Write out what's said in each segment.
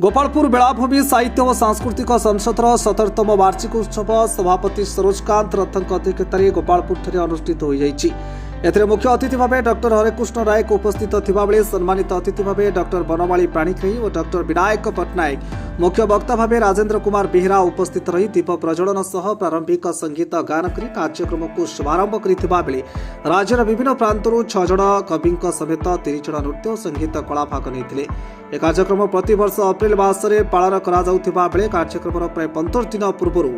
गोपालपुर बेलाभूमि साहित्य और सांस्कृतिक संसदर 17तम वार्षिक उत्सव सभापति सरोजकांत रथक अध्यक्षतार गोपालपुर अनुष्ठित हो जाए। मुख्य अतिथि भाव डॉक्टर हरेकृष्ण रायक उपस्थित थिबा बेले सम्मानित अतिथि भाव डॉक्टर बनमाली प्राणीग्राही और डॉक्टर विनायक पट्टनायक मुख्य वक्ता भाव राजेन्द्र कुमार बेहेरा उपस्थित रही दीप प्रज्वलन सह प्रारंभिक संगीत गान कर कार्यक्रम को शुभारंभ करथिबा बेले राज्यर विभिन्न प्रांतरू 6 जण कवि समेत 30 जण नृत्य और संगीत कला भाग नहीं। यह कार्यक्रम प्रतिवर्ष अप्रैल मासरे पालन करा जाउथिबा बेले कार्यक्रम प्राय 15 दिन पूर्व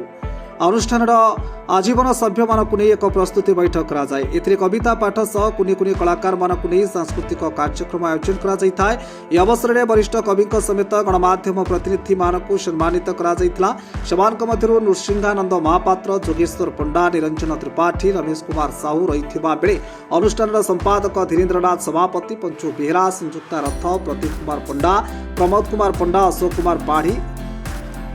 अनुष्ठान आजीवन सभ्य मानक नहीं एक प्रस्तुति बैठक करा जाए। एथिरे कविता पाठ सह कुनी कुनी कलाकार मानक नहीं सांस्कृतिक कार्यक्रम आयोजन करा जायथाय। यह अवसर में वरिष्ठ कवि समेत गणमाध्यम प्रतिनिधि मानक सम्मानित करा जायतिला। सेमानक मध्यरु नृसिंहानंद महापात्र, जोगेश्वर पंडा, निरंजन त्रिपाठी, रमेश कुमार साहू रहिथिबा बेले अनुष्ठान संपादक धीरेन्द्रनाथ सभापति, पंचु बेहेरा, संयुक्ता रथ, प्रदीप कुमार पंडा, प्रमोद कुमार पंडा, अशोक कुमार बाढ़ी,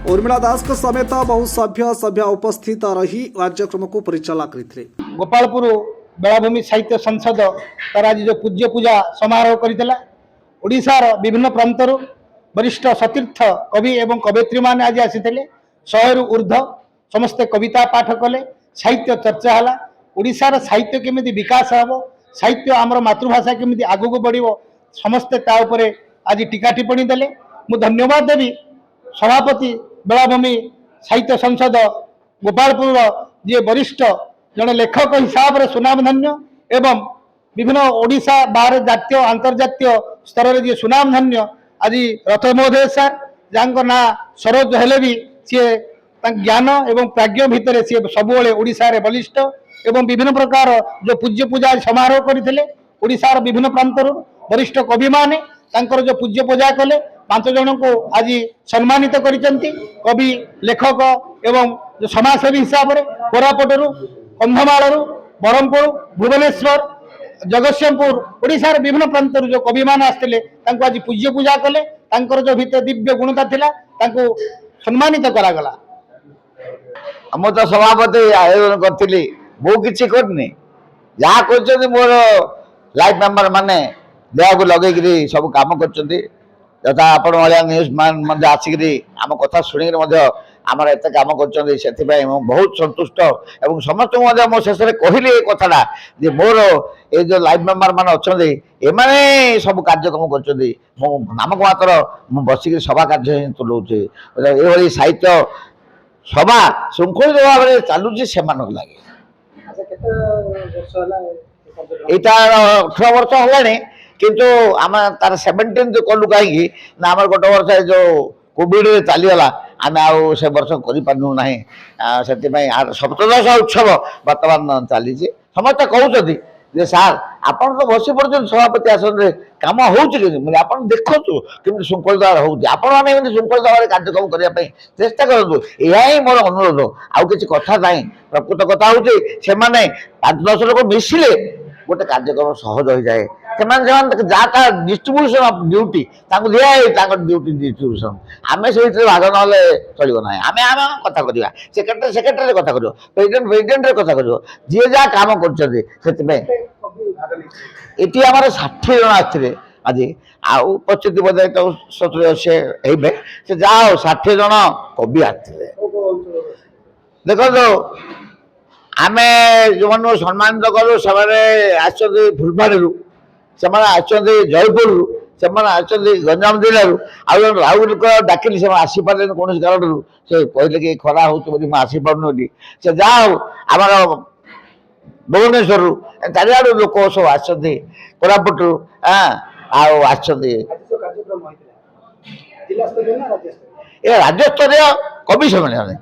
उर्मिला दास समेत बहु सभ्य उपस्थित रही कार्यक्रम को परिचालना करते। गोपालपुर बेलाभूमि साहित्य संसद तार आज जो पूज्य पूजा समारोह करथिला। ओडिशार विभिन्न प्रांतर वरिष्ठ सतीर्थ कवि एवं कवयित्री माने आज आसीथिले। 100 रु ऊर्ध्व समस्ते कविता पाठ कले, साहित्य चर्चा हला। ओडिशार साहित्य केमिति विकास हबो, साहित्य आमर मातृभाषा केमिति आगु बढ़िबो, समस्ते ता उपरे आज टीका टिप्पणी देले। मु धन्यवाद देवी सभापति बेलाभूमि साहित्य संसद गोपालपुर जी वरिष्ठ जड़े लेखक हिसाब से सुनामधन्य एवं विभिन्न ओडिशा बाहर जातीय अंतर्जातीय स्तर में जी सुनामधन्य आज रथ महोदय सर जहाँ ना सरोज हेले भी सी ज्ञान एवं प्राज्ञ भितर सी सबुले ओडिशा रे बलिष्ठ एवं विभिन्न प्रकार जो पूज्य पूजा समारोह करते ओडिशार विभिन्न प्रांतर वरिष्ठ कवि माने तांकर जो पूज्य पूजा कले 5 जन को आज सम्मानित करिसेंती। कवि लेखक एवं जो समाजसेवी हिसाब से कोरापुटरू, कंधमालू, ब्रह्मपुर, भुवनेश्वर, जगतसिंहपुर ओडिशार विभिन्न प्रांतर जो कवि मान आसते आज पूज्य पूजा कले। तांकर जो भितर दिव्य गुणता थिला तांको सम्मानित करागला। हम तो सभापति आयोजन करी बहु किसी करनी जहाँ कर मोर लाइफ मेम्बर माने देह को लगे सब कम कर यथा आपण न्यूज मान आसिक आम कथा शुणिक आमर एत कम कर बहुत संतुष्ट और समस्त मो शेष में कहली ये कथा जे मोर ये जो लाइफ मेम्बर मान अच्छा एमाने सब कार्यक्रम करमक मात्र बसिक सभा कार्य तुलाऊे ये साहित्य सभा श्रृंखलित भाव में चलुची से लगे। यहाँ 18 वर्ष है किंतु आम तार 17 कलु कहीं ना आम गोटे वर्ष जो कोविड चलीगला आम आउ से वर्ष करना से सप्तदश उत्सव बर्तमान चली समस्त कहते जे सार आपन तो बसी पड़े सभापति आसन कम हो देखु कमी श्रृंखलित भाव हो श्रृंखलित भाव कार्यक्रम करने चेष्टा करूँ। यह मोर अनुरोध आउ कि कथा ना प्रकृत कथा हूँ से 5-10 लोग मिसिले गोटे कार्यक्रम सहज हो जाए। जहाँ डिस्ट्रीब्यूशन ऑफ ड्यूटी दिखाई ड्यूटी डिस्ट्रीब्यूशन आम से भाग ना चलो ना आम आम कथा करवा सेक्रेटरी सेक्रेटरी कथा कर प्रेसिडेंट प्रेसिडेंट कथा कर जी जहाँ कम कर ये आम 60 जन आसते आज आउ 25 बोधे तो 70-80 से जहाँ 60 जन कवि आसते देखो आम जो सम्मानित कलु से आसुँच फुलबाड़ी से जयपुर से गंजाम जिलू आउ लोक डाकिली से आसीपारे कौन कारण से कहले कि खरा हो आसीपार से जहाँ आमर भुवनेश्वर चारिआड़ लोक सब आरापुट ये राज्यस्तरीय कवि सम्मेलन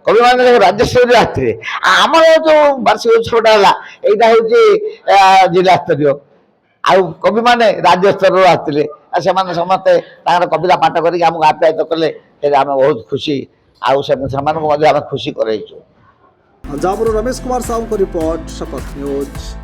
कवि मान राज्यस्तरीय आसते आमर जो वार्षिक उत्सवटा है यहाँ हूँ जिला स्तरीय आउ कवि माने राज्य स्तर आसते समस्ते कविता पाठ करके आमको आप्यायित कले आम बहुत खुशी आउ खुशी कर। रमेश कुमार साहू को रिपोर्ट, शपथ न्यूज।